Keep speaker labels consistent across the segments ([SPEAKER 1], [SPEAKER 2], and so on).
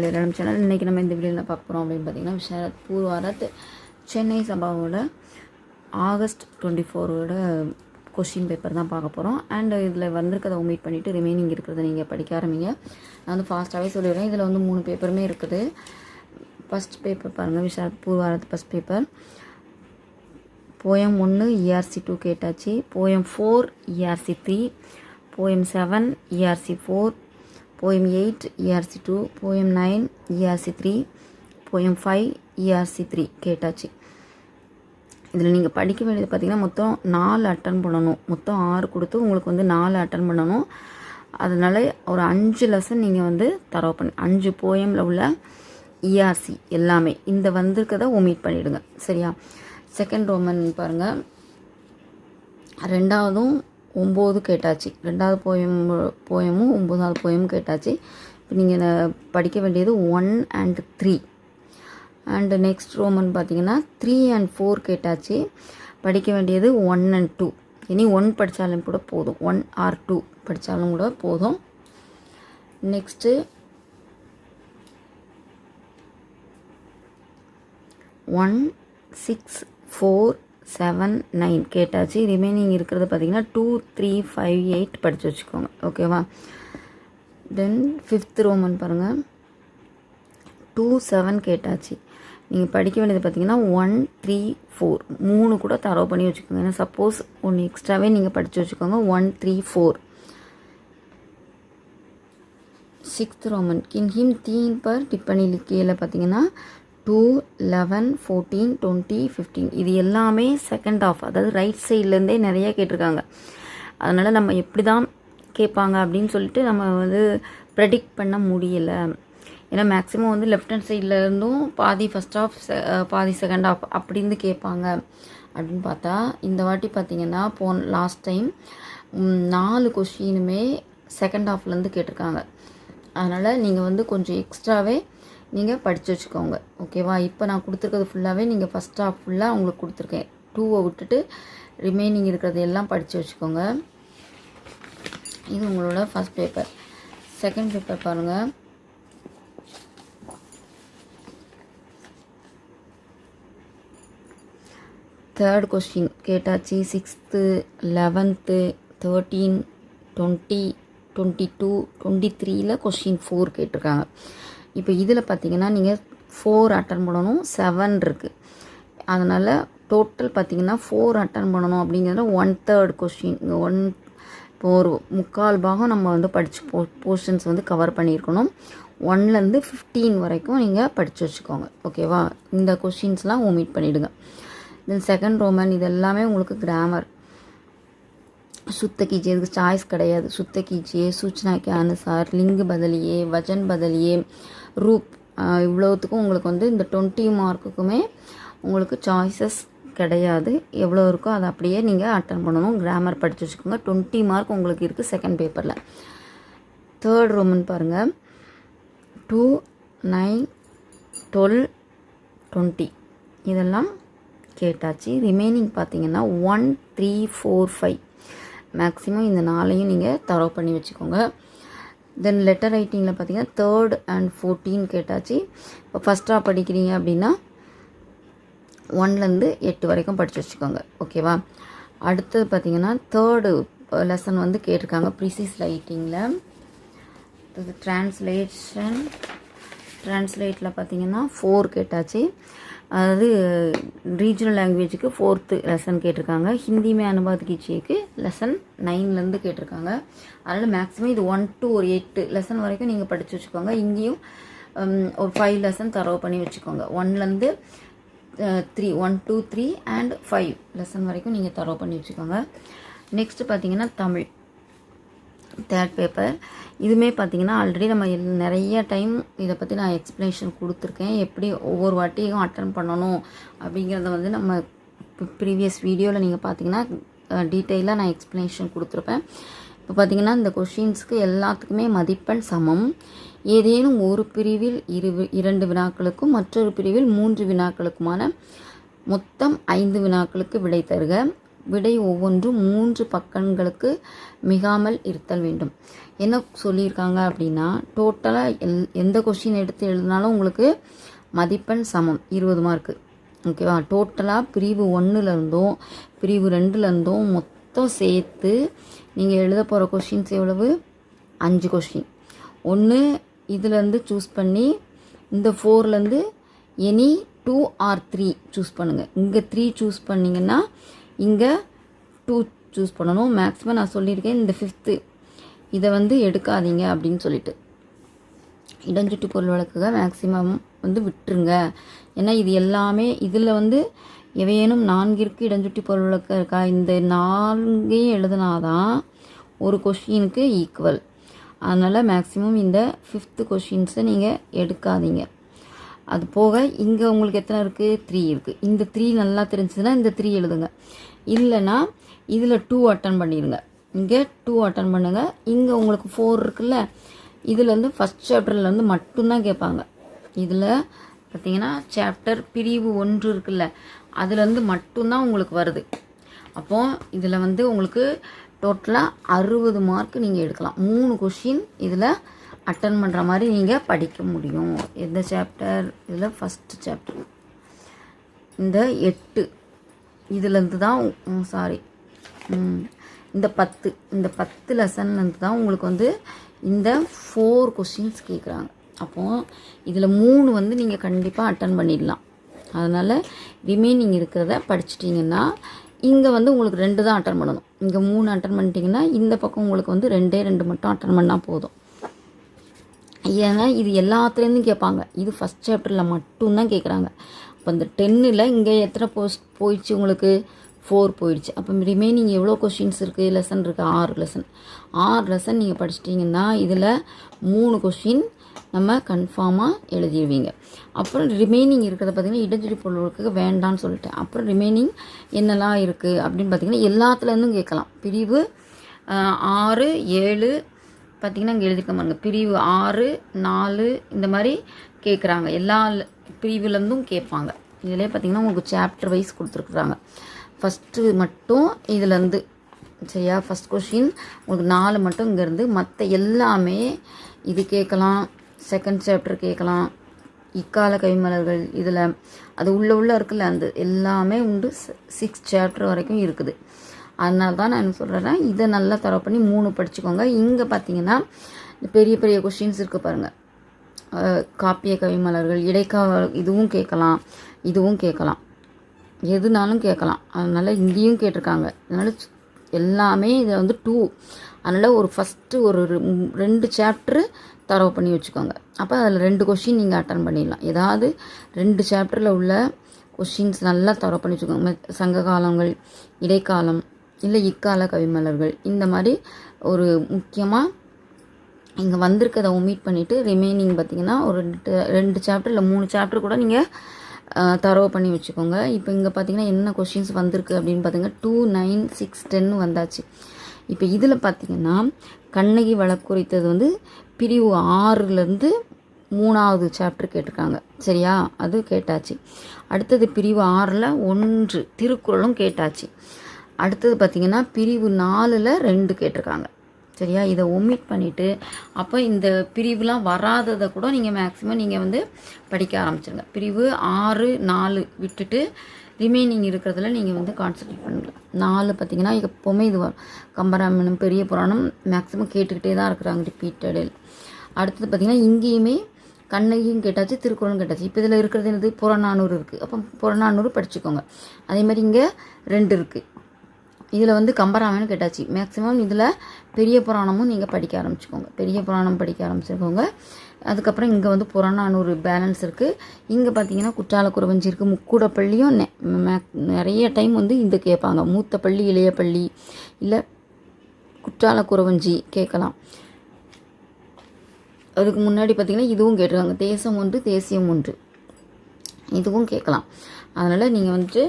[SPEAKER 1] Malayalam channel. இன்றைக்கி நம்ம இந்த வீடியோவில் பார்க்க போகிறோம் அப்படின்னு பார்த்தீங்கன்னா, விஷாரத் பூர்வாரத் சென்னை சபாவோட ஆகஸ்ட் 24 கொஷின் பேப்பர் தான் பார்க்க போகிறோம். அண்ட் இதில் வந்திருக்கிறத ஒமிட் பண்ணிவிட்டு ரிமைனிங் இருக்கிறத நீங்கள் படிக்க ஆரம்பிங்க. நான் வந்து ஃபாஸ்ட்டாகவே சொல்லிடுறேன். இதில் வந்து 3 பேப்பருமே இருக்குது. ஃபஸ்ட் பேப்பர் பாருங்கள், Visharad Purvardh first paper. Poem 1 ERC 2 கேட்டாச்சு. Poem 4 ERC 3, poem 7 ERC 4, poem 8 ERC 2, poem 9 ERC 3, poem 5 ERC 3 கேட்டாச்சு. இதில் நீங்கள் படிக்க வேண்டியது பார்த்திங்கன்னா மொத்தம் 4 அட்டன் பண்ணணும். மொத்தம் 6 கொடுத்து உங்களுக்கு வந்து 4 அட்டன் பண்ணணும். அதனால் ஒரு 5 லெசன் நீங்கள் வந்து தரவு பண்ணி 5 போயமில் உள்ள ERC எல்லாமே இந்த வந்திருக்கதை ஒமிட் பண்ணிவிடுங்க, சரியா? செகண்ட் ரோமன் பாருங்கள், ரெண்டாவதும் 9 கேட்டாச்சு. ரெண்டாவது போயமும் 9வது போயமும் கேட்டாச்சு. இப்போ நீங்கள் படிக்க வேண்டியது 1 and 3. அண்டு நெக்ஸ்ட் ரோமன் பார்த்தீங்கன்னா 3 and 4 கேட்டாச்சு. படிக்க வேண்டியது 1 and 2. இனி 1 படித்தாலும் கூட போதும், 1 or 2 படித்தாலும் கூட போதும். நெக்ஸ்ட்டு 1, 6, 4, 7, 9 கேட்டாச்சு. ரிமைனிங் இருக்கிறது பார்த்திங்கன்னா 2, 3, 5, 8 படித்து வச்சுக்கோங்க, ஓகேவா? தென் ஃபிஃப்த் ரோமன் பாருங்கள், 2, 7 கேட்டாச்சு. நீங்கள் படிக்க வேண்டியது பார்த்திங்கன்னா 1, 3, 4 3 கூட தரவு பண்ணி வச்சுக்கோங்க. ஏன்னா சப்போஸ் ஒன்று எக்ஸ்ட்ராவே நீங்கள் படித்து வச்சுக்கோங்க. 1, 3, 4. சிக்ஸ்த் ரோமன், கின் ஹிம் தீன் பர் டிப்பனி லிக்கியில் பார்த்தீங்கன்னா 2, 11, 14, 20, 15 இது எல்லாமே செகண்ட் ஆஃப், அதாவது ரைட் சைட்லேருந்தே நிறைய கேட்டிருக்காங்க. அதனால் நம்ம எப்படி தான் கேட்பாங்க அப்படின்னு சொல்லிட்டு நம்ம வந்து ப்ரெடிக்ட் பண்ண முடியலை. ஏன்னா மேக்ஸிமம் வந்து லெஃப்ட் ஹேண்ட் சைடில் இருந்தும் பாதி ஃபஸ்ட் ஆஃப் பாதி செகண்ட் ஆஃப் அப்படின்னு கேட்பாங்க. அப்படின்னு பார்த்தா இந்த வாட்டி பார்த்திங்கன்னா லாஸ்ட் டைம் 4 கொஷினுமே செகண்ட் ஆஃப்லேருந்து கேட்டிருக்காங்க. அதனால் நீங்கள் வந்து கொஞ்சம் எக்ஸ்ட்ராவே நீங்கள் படித்து வச்சுக்கோங்க, ஓகேவா? இப்போ நான் கொடுத்துருக்கிறது ஃபுல்லாகவே நீங்கள் ஃபஸ்ட் ஆஃப் ஃபுல்லாக உங்களுக்கு கொடுத்துருக்கேன். 2 விட்டுட்டு ரிமைனிங் இருக்கிறது எல்லாம் படித்து வச்சுக்கோங்க. இது உங்களோட ஃபஸ்ட் பேப்பர். செகண்ட் பேப்பர் பாருங்கள், தேர்ட் கொஸ்டின் கேட்டாச்சு. 6th, 11th, 13, 20, 22, 23 கொஸ்டின் 4 கேட்டிருக்காங்க. இப்போ இதில் பார்த்தீங்கன்னா நீங்கள் 4 அட்டன் பண்ணணும், 7 இருக்குது. அதனால் டோட்டல் பார்த்தீங்கன்னா 4 அட்டன் பண்ணணும். அப்படிங்கிறத 1/3 கொஸ்டின் இப்போ ஒரு 3/4 பாகம் நம்ம வந்து படித்து போர்ஷன்ஸ் வந்து கவர் பண்ணியிருக்கணும். 1லேருந்து 15 வரைக்கும் நீங்கள் படித்து வச்சுக்கோங்க, ஓகேவா? இந்த கொஸ்டின்ஸ்லாம் ஒமிட் பண்ணிவிடுங்க. தென் செகண்ட் ரோமன், இது எல்லாமே உங்களுக்கு கிராமர். शुद्ध कीजिए, இதுக்கு சாய்ஸ் கிடையாது. शुद्ध कीजिए, सूचना के अनुसार, लिंग बदलिए, वजन बदलिए, रूप இவ்வளோத்துக்கும் உங்களுக்கு வந்து இந்த 20 மார்க்குக்குமே உங்களுக்கு சாய்ஸஸ் கிடையாது. எவ்வளோ இருக்கோ அதை அப்படியே நீங்கள் அட்டன் பண்ணணும். கிராமர் படித்து வச்சுக்கோங்க. 20 மார்க் உங்களுக்கு இருக்குது செகண்ட் பேப்பரில். தேர்ட் ரோமன் பாருங்கள், 2, 9, 12, 20 இதெல்லாம் கேட்டாச்சு. ரிமைனிங் பார்த்தீங்கன்னா 1, 3, 4, 5 மேக்ஸிமம் இந்த 4ஐயும் நீங்கள் தரவு பண்ணி வச்சுக்கோங்க. தென் லெட்டர் ரைட்டிங்கில் பார்த்தீங்கன்னா 3rd and 14 கேட்டாச்சு. இப்போ ஃபஸ்ட்டாக படிக்கிறீங்க அப்படின்னா 1லேருந்து 8 வரைக்கும் படித்து வச்சுக்கோங்க, ஓகேவா? அடுத்தது பார்த்தீங்கன்னா 3rd லெசன் வந்து கேட்டிருக்காங்க ப்ரிசிஸ் ரைட்டிங்கில். ட்ரான்ஸ்லேட்டில் பார்த்தீங்கன்னா 4 கேட்டாச்சு. அதாவது ரீஜனல் லாங்குவேஜுக்கு 4th லெசன் கேட்டிருக்காங்க. ஹிந்தி மே அனுபாத் கீஜியேக்கு லெசன் 9லேருந்து கேட்டிருக்காங்க. அதனால் மேக்ஸிமம் இது 1 to 8 லெசன் வரைக்கும் நீங்கள் படித்து வச்சுக்கோங்க. இங்கேயும் ஒரு 5 லெசன் தரவு பண்ணி வச்சுக்கோங்க. 1லேருந்து 3, 1, 2, 3 and 5 லெசன் வரைக்கும் நீங்கள் தரவு பண்ணி வச்சுக்கோங்க. நெக்ஸ்ட்டு பார்த்தீங்கன்னா தமிழ் தேர்ட் பேப்பர். இதுவுமே பார்த்திங்கன்னா ஆல்ரெடி நம்ம நிறைய டைம் இதை பற்றி நான் எக்ஸ்ப்ளனேஷன் கொடுத்துருக்கேன். எப்படி ஒவ்வொரு வாட்டியும் அட்டன் பண்ணணும் அப்படிங்கிறத வந்து நம்ம ப்ரீவியஸ் வீடியோவில் நீங்கள் பார்த்தீங்கன்னா டீட்டெயிலாக நான் எக்ஸ்ப்ளனேஷன் கொடுத்துருப்பேன். இப்போ பார்த்திங்கன்னா இந்த கொஷின்ஸுக்கு எல்லாத்துக்குமே மதிப்பெண் சமம். ஏதேனும் ஒரு பிரிவில் 2 வினாக்களுக்கும் மற்றொரு பிரிவில் 3 வினாக்களுக்குமான மொத்தம் 5 வினாக்களுக்கு விடை தருக. விடை ஒவ்வொன்றும் 3 பக்கங்களுக்கு மிகாமல் இருத்தல் வேண்டும். என்ன சொல்லியிருக்காங்க அப்படின்னா, டோட்டலாக எந்த கொஷின் எடுத்து எழுதினாலும் உங்களுக்கு மதிப்பெண் சமம் 20 மார்க்கு. ஓகேவா? டோட்டலாக பிரிவு 1லேருந்தும் பிரிவு 2லேருந்தும் மொத்தம் சேர்த்து நீங்கள் எழுத போகிற கொஷின்ஸ் எவ்வளவு? 5 கொஷின். ஒன்று இதுலேருந்து சூஸ் பண்ணி இந்த 4லேருந்து எனி 2 or 3 சூஸ் பண்ணுங்கள். இங்கே 3 சூஸ் பண்ணிங்கன்னா இங்கே 2 சூஸ் பண்ணணும். மேக்ஸிமம் நான் சொல்லியிருக்கேன் இந்த 5th இதை வந்து எடுக்காதீங்க அப்படின்னு சொல்லிட்டு. இடஞ்சுட்டி பொருள் வழக்குகள் மேக்ஸிமம் வந்து விட்டுருங்க. ஏன்னா இது எல்லாமே இதில் வந்து எவையேனும் 4ற்கு இடஞ்சுட்டி பொருள் வழக்கு இருக்கா, இந்த 4ஐயும் எழுதினாதான் ஒரு கொஷினுக்கு ஈக்குவல். அதனால் மேக்ஸிமம் இந்த 5th கொஷின்ஸை நீங்கள் எடுக்காதீங்க. அது போக இங்கே உங்களுக்கு எத்தனை இருக்குது? 3 இருக்குது. இந்த 3 நல்லா தெரிஞ்சுதுன்னா இந்த 3 எழுதுங்க. இல்லைன்னா இதில் 2 அட்டன் பண்ணிடுங்க. இங்கே 2 அட்டன் பண்ணுங்கள். இங்கே உங்களுக்கு 4 இருக்குல்ல, இதுலேருந்து ஃபஸ்ட் சாப்டர்லேருந்து மட்டும்தான் கேட்பாங்க. இதில் பார்த்தீங்கன்னா சாப்டர் பிரிவு 1 இருக்குல்ல, அதுலேருந்து மட்டும்தான் உங்களுக்கு வருது. அப்போது இதில் வந்து உங்களுக்கு டோட்டலாக 60 மார்க் நீங்கள் எடுக்கலாம். 3 கொஷின் இதில் அட்டன் பண்ணுற மாதிரி நீங்கள் படிக்க முடியும். எந்த சாப்டர்? இதில் ஃபஸ்ட்டு சாப்டர் இந்த 8 இதுலேருந்து தான் இந்த 10 லெசன்லேருந்து தான் உங்களுக்கு வந்து இந்த 4 கொஷின்ஸ் கேட்குறாங்க. அப்போது இதில் 3 வந்து நீங்கள் கண்டிப்பாக அட்டன் பண்ணிடலாம். அதனால் ரிமைனிங் இருக்கிறத படிச்சிட்டிங்கன்னா இங்கே வந்து உங்களுக்கு 2 தான் அட்டன் பண்ணணும். இங்கே 3 அட்டன் பண்ணிட்டீங்கன்னா இந்த பக்கம் உங்களுக்கு வந்து 2 மட்டும் அட்டன் பண்ணால் போதும். ஏன்னா இது எல்லாத்துலேருந்தும் கேட்பாங்க. இது ஃபஸ்ட் சாப்டரில் மட்டும்தான் கேட்குறாங்க. அப்போ இந்த 10ல் இங்கே எத்தனை போயிடுச்சு உங்களுக்கு? 4 போயிடுச்சு. அப்போ ரிமைனிங் எவ்வளோ கொஷின்ஸ் இருக்குது? லெசன் இருக்குது 6 லெசன் நீங்கள் படிச்சிட்டிங்கன்னா இதில் 3 கொஷின் நம்ம கன்ஃபார்மாக எழுதிடுவீங்க. அப்புறம் ரிமைனிங் இருக்கிறத பார்த்திங்கன்னா இடஞ்சுட்டி பொருளுக்கு வேண்டான்னு சொல்லிட்டேன். அப்புறம் ரிமைனிங் என்னெல்லாம் இருக்குது அப்படின்னு பார்த்திங்கன்னா எல்லாத்துலேருந்தும் கேட்கலாம். பிரிவு 6, 7 பார்த்திங்கன்னா இங்கே எழுதிருக்க பாருங்க. பிரிவு 6, 4 இந்த மாதிரி கேட்குறாங்க. எல்லா பிரிவுலேருந்தும் கேட்பாங்க. இதிலே பார்த்திங்கன்னா உங்களுக்கு சாப்டர் வைஸ் கொடுத்துருக்குறாங்க. ஃபஸ்ட்டு மட்டும் இதுலேருந்து சரியா, ஃபஸ்ட் கொஷின் உங்களுக்கு 4 மட்டும் இங்கேருந்து, மற்ற எல்லாமே இது கேட்கலாம். செகண்ட் சாப்டர் கேட்கலாம். இக்கால கவிமலர்கள் இதில் அது உள்ளே இருக்குல்ல, அந்த எல்லாமே உண்டு. 6 சாப்டர் வரைக்கும் இருக்குது. அதனால தான் நான் என்ன சொல்கிறேன்னா இதை நல்லா தர பண்ணி 3 படிச்சுக்கோங்க. இங்கே பார்த்தீங்கன்னா பெரிய பெரிய கொஷின்ஸ் இருக்குது பாருங்கள். காப்பிய கவிமலர்கள், இடைக்கால இதுவும் கேட்கலாம், எதுனாலும் கேட்கலாம். அதனால் இங்கேயும் கேட்டிருக்காங்க. அதனால் எல்லாமே இதை வந்து 2. அதனால் ஒரு ஃபஸ்ட்டு ஒரு 2 சாப்டரு தரவு பண்ணி வச்சுக்கோங்க. அப்போ அதில் 2 கொஷின் நீங்கள் அட்டன் பண்ணிடலாம். ஏதாவது 2 சாப்டரில் உள்ள கொஷின்ஸ் நல்லா தரவு பண்ணி வச்சுக்கோங்க. சங்க காலங்கள், இடைக்காலம், இல்லை இக்கால கவிமலர்கள், இந்த மாதிரி ஒரு முக்கியமாக இங்கே வந்திருக்கதை ஒமிட் பண்ணிவிட்டு ரிமைனிங் பார்த்திங்கன்னா ஒரு 2 சாப்டர் இல்லை 3 சாப்டர் கூட நீங்கள் தரவு பண்ணி வச்சுக்கோங்க. இப்போ இங்கே பார்த்திங்கன்னா என்ன கொஷின்ஸ் வந்திருக்கு அப்படின்னு பார்த்திங்கன்னா 2, 9, 6, 10 வந்தாச்சு. இப்போ இதில் பார்த்திங்கன்னா கண்ணகி வழக்குரைத்தது வந்து பிரிவு 6லேருந்து 3வது சாப்டர் கேட்டிருக்காங்க. சரியா, அது கேட்டாச்சு. அடுத்தது பிரிவு 6ல் 1 திருக்குறளும் கேட்டாச்சு. அடுத்தது பார்த்திங்கன்னா பிரிவு 4ல் 2 கேட்டிருக்காங்க. சரியா, இதை ஒமிட் பண்ணிவிட்டு அப்போ இந்த பிரிவுலாம் வராததை கூட நீங்கள் மேக்ஸிமம் நீங்கள் வந்து படிக்க ஆரம்பிச்சிருங்க. பிரிவு 6, 4 விட்டுட்டு ரிமைனிங் இருக்கிறதுல நீங்கள் வந்து கான்சன்ட்ரேட் பண்ணுங்கள். 4 பார்த்திங்கன்னா எப்போவுமே இது கம்பராமாயணம், பெரிய புராணம் மேக்ஸிமம் கேட்டுக்கிட்டே தான் இருக்கிறாங்க ரிப்பீட்டடில். அடுத்தது பார்த்திங்கன்னா இங்கேயுமே கண்ணகியும் கேட்டாச்சு, திருக்குறளும் கேட்டாச்சு. இப்போ இதில் இருக்கிறது என்னது? புறநானூறு இருக்குது. அப்போ புறநானூறு படிச்சுக்கோங்க. அதேமாதிரி இங்கே 2 இருக்குது. இதில் வந்து கம்பராமாயணம் கேட்டாச்சு. மேக்ஸிமம் இதில் பெரிய புராணமும் நீங்கள் படிக்க ஆரம்பிச்சுக்கோங்க. பெரிய புராணம் படிக்க ஆரம்பிச்சிருக்கோங்க. அதுக்கப்புறம் இங்கே வந்து புறநானூறு பேலன்ஸ் இருக்குது. இங்கே பார்த்தீங்கன்னா குற்றால குறவஞ்சி இருக்குது. முக்கூடப்பள்ளியும் நிறைய டைம் வந்து இந்த கேட்பாங்க. மூத்த பள்ளி, இளைய பள்ளி, இல்லை குற்றால குறவஞ்சி கேட்கலாம். அதுக்கு முன்னாடி பார்த்திங்கன்னா இதுவும் கேட்டிருக்காங்க. தேசம் 1, தேசியம் 1 இதுவும் கேட்கலாம். அதனால் நீங்கள் வந்துட்டு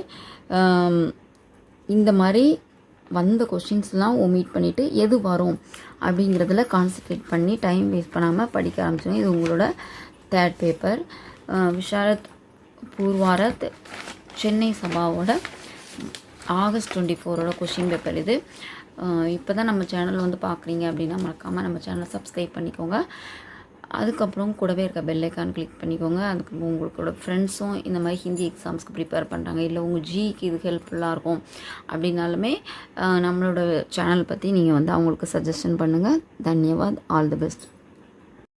[SPEAKER 1] இந்த மாதிரி வந்த கொஷின்ஸ்லாம் ஒமிட் பண்ணிவிட்டு எது வரும் அப்படிங்கிறதுல கான்சன்ட்ரேட் பண்ணி டைம் வேஸ்ட் பண்ணாமல் படிக்க ஆரம்பிச்சோங்க. இது உங்களோட 3rd பேப்பர். விஷாரத் பூர்வாரத் சென்னை சபாவோட ஆகஸ்ட் 24 கொஷின் பேப்பர் இது. இப்போ தான் நம்ம சேனல் வந்து பார்க்குறீங்க அப்படின்னா மறக்காமல் நம்ம சேனலை சப்ஸ்கிரைப் பண்ணிக்கோங்க. அதுக்கப்புறம் கூடவே இருக்க பெல் ஐக்கான் கிளிக் பண்ணிக்கோங்க. அதுக்கப்புறம் உங்களோட ஃப்ரெண்ட்ஸும் இந்த மாதிரி ஹிந்தி எக்ஸாம்ஸ்க்கு ப்ரிப்பேர் பண்ணுறாங்க, இல்லை உங்கள் ஜிக்கு இது ஹெல்ப்ஃபுல்லாக இருக்கும் அப்படின்னாலுமே நம்மளோட சேனல் பற்றி நீங்கள் வந்து அவங்களுக்கு சஜஷன் பண்ணுங்கள். தன்யவாத். All the best.